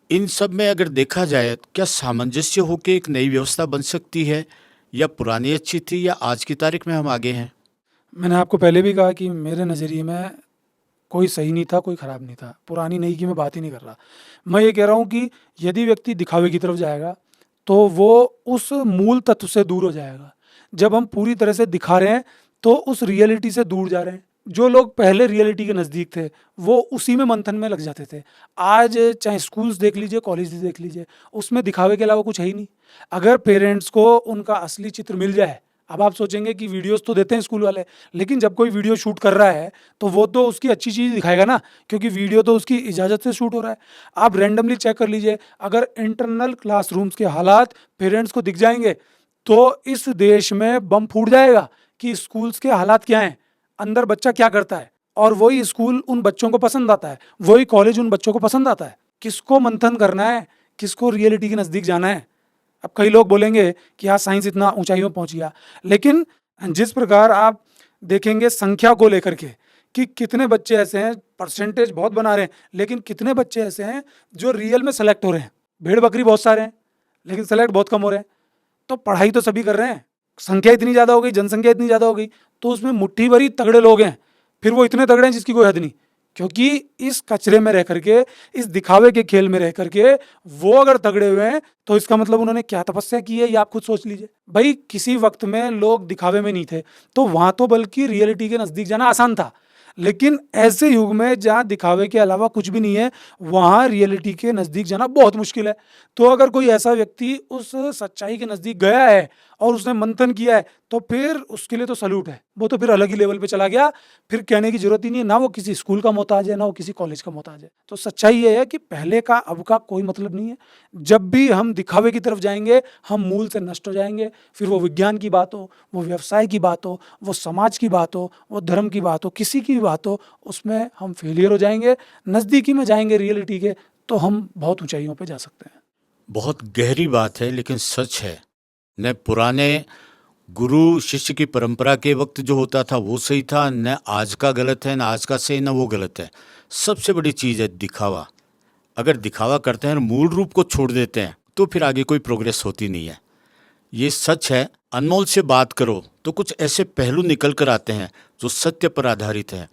इन सब में अगर देखा जाए क्या सामंजस्य होकर एक नई व्यवस्था बन सकती है, या पुरानी अच्छी थी, या आज की तारीख में हम आगे हैं? मैंने आपको पहले भी कहा कि मेरे नज़रिए में कोई सही नहीं था, कोई ख़राब नहीं था। पुरानी नई की मैं बात ही नहीं कर रहा। मैं ये कह रहा हूँ कि यदि व्यक्ति दिखावे की तरफ जाएगा तो वो उस मूल तत्व से दूर हो जाएगा। जब हम पूरी तरह से दिखा रहे हैं तो उस रियलिटी से दूर जा रहे हैं। जो लोग पहले रियलिटी के नज़दीक थे वो उसी में मंथन में लग जाते थे। आज चाहे स्कूल्स देख लीजिए, कॉलेज देख लीजिए, उसमें दिखावे के अलावा कुछ है ही नहीं। अगर पेरेंट्स को उनका असली चित्र मिल जाए, अब आप सोचेंगे कि वीडियोस तो देते हैं स्कूल वाले, लेकिन जब कोई वीडियो शूट कर रहा है तो वो तो उसकी अच्छी चीज़ दिखाएगा ना, क्योंकि वीडियो तो उसकी इजाज़त से शूट हो रहा है। आप रैंडमली चेक कर लीजिए, अगर इंटरनल क्लासरूम्स के हालात पेरेंट्स को दिख जाएंगे तो इस देश में बम फूट जाएगा कि स्कूल्स के हालात क्या हैं, अंदर बच्चा क्या करता है। और वही स्कूल उन बच्चों को पसंद आता है, वही कॉलेज उन बच्चों को पसंद आता है। किसको मंथन करना है, किसको रियलिटी के नज़दीक जाना है। अब कई लोग बोलेंगे कि आज साइंस इतना ऊंचाइयों पहुंच गया, लेकिन जिस प्रकार आप देखेंगे संख्या को लेकर के कि कितने बच्चे ऐसे हैं, परसेंटेज बहुत बना रहे हैं, लेकिन कितने बच्चे ऐसे हैं जो रियल में सेलेक्ट हो रहे हैं। भेड़ बकरी बहुत सारे हैं लेकिन सेलेक्ट बहुत कम हो रहे हैं। तो पढ़ाई तो सभी कर रहे हैं, संख्या इतनी ज़्यादा हो गई, जनसंख्या इतनी ज़्यादा हो गई, तो उसमें मुट्ठी भरी तगड़े लोग हैं, फिर वो इतने तगड़े हैं जिसकी कोई हद नहीं। क्योंकि इस कचरे में रह करके, इस दिखावे के खेल में रह करके वो अगर तगड़े हुए हैं तो इसका मतलब उन्होंने क्या तपस्या की है, ये आप खुद सोच लीजिए। भाई किसी वक्त में लोग दिखावे में नहीं थे तो वहां तो बल्कि रियलिटी के नजदीक जाना आसान था, लेकिन ऐसे युग में जहाँ दिखावे के अलावा कुछ भी नहीं है वहाँ रियलिटी के नज़दीक जाना बहुत मुश्किल है। तो अगर कोई ऐसा व्यक्ति उस सच्चाई के नज़दीक गया है और उसने मंथन किया है तो फिर उसके लिए तो सल्यूट है। वो तो फिर अलग ही लेवल पे चला गया, फिर कहने की जरूरत ही नहीं है, ना वो किसी स्कूल का मोहताज है, ना वो किसी कॉलेज का मोहताज है। तो सच्चाई ये है कि पहले का अब का कोई मतलब नहीं है। जब भी हम दिखावे की तरफ जाएंगे, हम मूल से नष्ट हो जाएंगे। फिर वो विज्ञान की बात हो, वो व्यवसाय की बात हो, वो समाज की बात हो, वो धर्म की बात हो, किसी की भी बात हो, उसमें हम फेलियर हो जाएंगे। नज़दीकी में जाएंगे रियलिटी के, तो हम बहुत ऊंचाइयों पे जा सकते हैं। बहुत गहरी बात है लेकिन सच है। न पुराने गुरु शिष्य की परंपरा के वक्त जो होता था वो सही था, न आज का गलत है, न आज का सही, न वो गलत है। सबसे बड़ी चीज़ है दिखावा। अगर दिखावा करते हैं और मूल रूप को छोड़ देते हैं तो फिर आगे कोई प्रोग्रेस होती नहीं है। ये सच है। अनमोल से बात करो तो कुछ ऐसे पहलू निकल कर आते हैं जो सत्य पर आधारित है।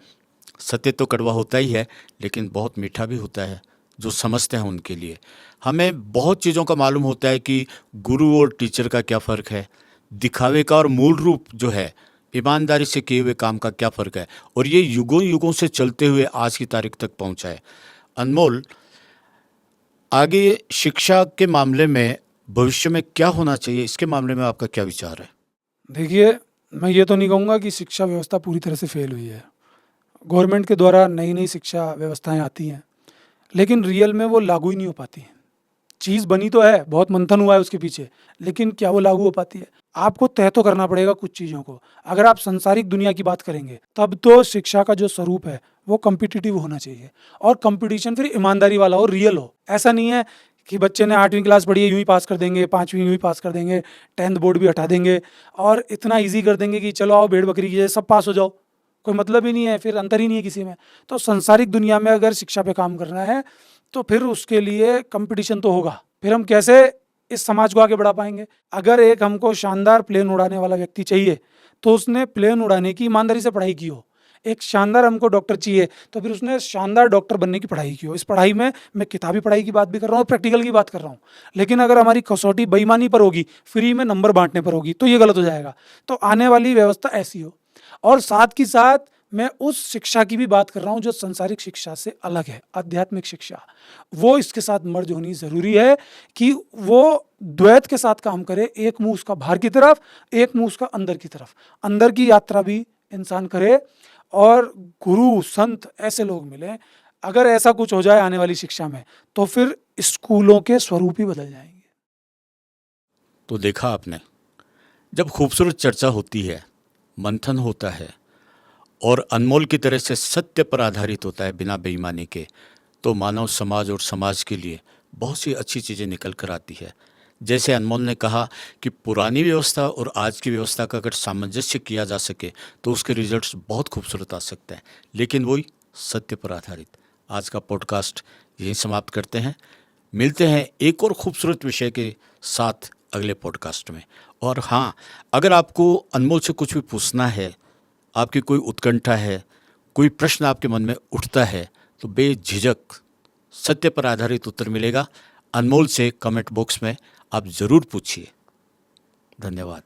सत्य तो कड़वा होता ही है लेकिन बहुत मीठा भी होता है जो समझते हैं उनके लिए। हमें बहुत चीज़ों का मालूम होता है कि गुरु और टीचर का क्या फ़र्क है, दिखावे का और मूल रूप जो है ईमानदारी से किए हुए काम का क्या फ़र्क है, और ये युगों युगों से चलते हुए आज की तारीख तक पहुंचा है। अनमोल, आगे शिक्षा के मामले में भविष्य में क्या होना चाहिए, इसके मामले में आपका क्या विचार है? देखिए, मैं ये तो नहीं कहूँगा कि शिक्षा व्यवस्था पूरी तरह से फेल हुई है। गवर्नमेंट के द्वारा नई नई शिक्षा व्यवस्थाएं आती हैं, लेकिन रियल में वो लागू ही नहीं हो पाती हैं। चीज़ बनी तो है, बहुत मंथन हुआ है उसके पीछे, लेकिन क्या वो लागू हो पाती है? आपको तय तो करना पड़ेगा कुछ चीज़ों को। अगर आप सांसारिक दुनिया की बात करेंगे, तब तो शिक्षा का जो स्वरूप है वो कॉम्पिटिटिव होना चाहिए, और कंपटीशन फिर ईमानदारी वाला हो, रियल हो। ऐसा नहीं है कि बच्चे ने 8वीं क्लास पढ़ी है यूँ ही पास कर देंगे, 5वीं यूँ ही पास कर देंगे, 10th बोर्ड भी हटा देंगे और इतना ईजी कर देंगे कि चलो आओ भेड़ बकरी की जैसे सब पास हो जाओ। कोई मतलब ही नहीं है, फिर अंतर ही नहीं है किसी में। तो सांसारिक दुनिया में अगर शिक्षा पे काम करना है तो फिर उसके लिए कंपटीशन तो होगा। फिर हम कैसे इस समाज को आगे बढ़ा पाएंगे? अगर एक हमको शानदार प्लेन उड़ाने वाला व्यक्ति चाहिए तो उसने प्लेन उड़ाने की ईमानदारी से पढ़ाई की हो। एक शानदार हमको डॉक्टर चाहिए तो फिर उसने शानदार डॉक्टर बनने की पढ़ाई की हो। इस पढ़ाई में मैं किताबी पढ़ाई की बात भी कर रहा हूँ, प्रैक्टिकल की बात कर रहा हूँ। लेकिन अगर हमारी कसौटी बेईमानी पर होगी, फ्री में नंबर बांटने पर होगी, तो ये गलत हो जाएगा। तो आने वाली व्यवस्था ऐसी हो। और साथ की साथ मैं उस शिक्षा की भी बात कर रहा हूँ जो संसारिक शिक्षा से अलग है, आध्यात्मिक शिक्षा। वो इसके साथ मर्ज होनी ज़रूरी है कि वो द्वैत के साथ काम करे, एक मुंह उसका बाहर की तरफ, एक मुंह उसका अंदर की तरफ। अंदर की यात्रा भी इंसान करे और गुरु संत ऐसे लोग मिले। अगर ऐसा कुछ हो जाए आने वाली शिक्षा में तो फिर स्कूलों के स्वरूप ही बदल जाएंगे। तो देखा आपने, जब खूबसूरत चर्चा होती है, मंथन होता है और अनमोल की तरह से सत्य पर आधारित होता है बिना बेईमानी के, तो मानव समाज और समाज के लिए बहुत सी अच्छी चीज़ें निकल कर आती है। जैसे अनमोल ने कहा कि पुरानी व्यवस्था और आज की व्यवस्था का अगर सामंजस्य किया जा सके तो उसके रिजल्ट्स बहुत खूबसूरत आ सकते हैं, लेकिन वही सत्य पर आधारित। आज का पॉडकास्ट यहीं समाप्त करते हैं। मिलते हैं एक और खूबसूरत विषय के साथ अगले पॉडकास्ट में। और हाँ, अगर आपको अनमोल से कुछ भी पूछना है, आपकी कोई उत्कंठा है, कोई प्रश्न आपके मन में उठता है, तो बेझिझक सत्य पर आधारित उत्तर मिलेगा। अनमोल से कमेंट बॉक्स में आप ज़रूर पूछिए। धन्यवाद।